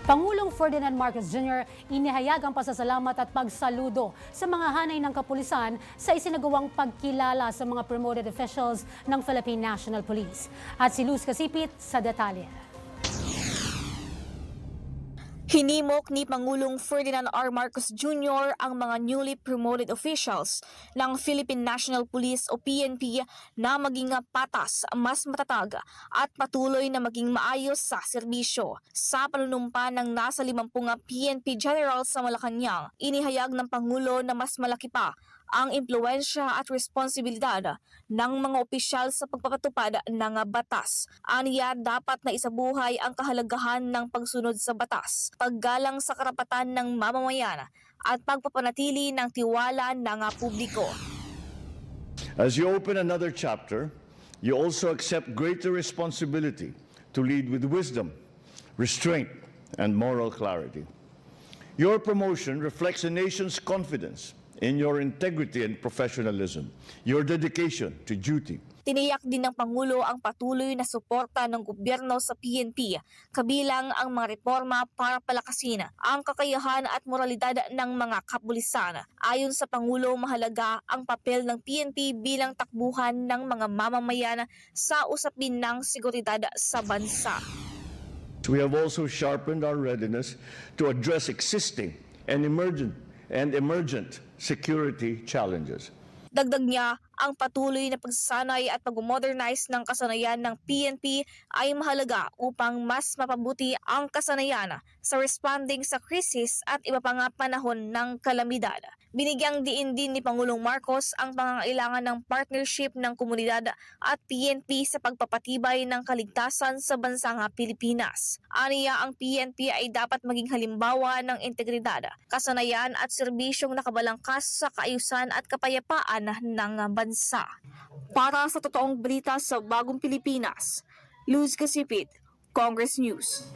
Pangulong Ferdinand Marcos Jr. inihayag ang pasasalamat at pagsaludo sa mga hanay ng kapulisan sa isinagawang pagkilala sa mga promoted officials ng Philippine National Police. At si Luz Casipit sa detalye. Hinimok ni Pangulong Ferdinand R. Marcos Jr. ang mga newly promoted officials ng Philippine National Police o PNP na maging patas, mas matatag at patuloy na maging maayos sa serbisyo. Sa panunumpa ng nasa 50 PNP generals sa Malacanang, inihayag ng Pangulo na mas malaki pa ang impluwensya at responsibilidad ng mga opisyal sa pagpapatupad ng batas. Aniya, dapat na isabuhay ang kahalagahan ng pagsunod sa batas, paggalang sa karapatan ng mamamayan at pagpapanatili ng tiwala ng publiko. As you open another chapter, you also accept greater responsibility to lead with wisdom, restraint, and moral clarity. Your promotion reflects a nation's confidence in your integrity and professionalism, your dedication to duty. Tiniyak din ng Pangulo ang patuloy na suporta ng gobyerno sa PNP, kabilang ang mga reforma para palakasin ang kakayahan at moralidad ng mga kapulisan. Ayon sa Pangulo, mahalaga ang papel ng PNP bilang takbuhan ng mga mamamayan sa usapin ng seguridad sa bansa. We have also sharpened our readiness to address existing and emergent security challenges. Dagdag niya, ang patuloy na pagsasanay at pag-modernize ng kasanayan ng PNP ay mahalaga upang mas mapabuti ang kasanayan sa responding sa krisis at iba pang panahon ng kalamidad. Binigyang diin din ni Pangulong Marcos ang pangangailangan ng partnership ng komunidad at PNP sa pagpapatibay ng kaligtasan sa bansang Pilipinas. Aniya, ang PNP ay dapat maging halimbawa ng integridad, kasanayan at serbisyong nakabalangkas sa kaayusan at kapayapaan ng bansa. Para sa totoong balita sa Bagong Pilipinas, Luz Casipit, Congress News.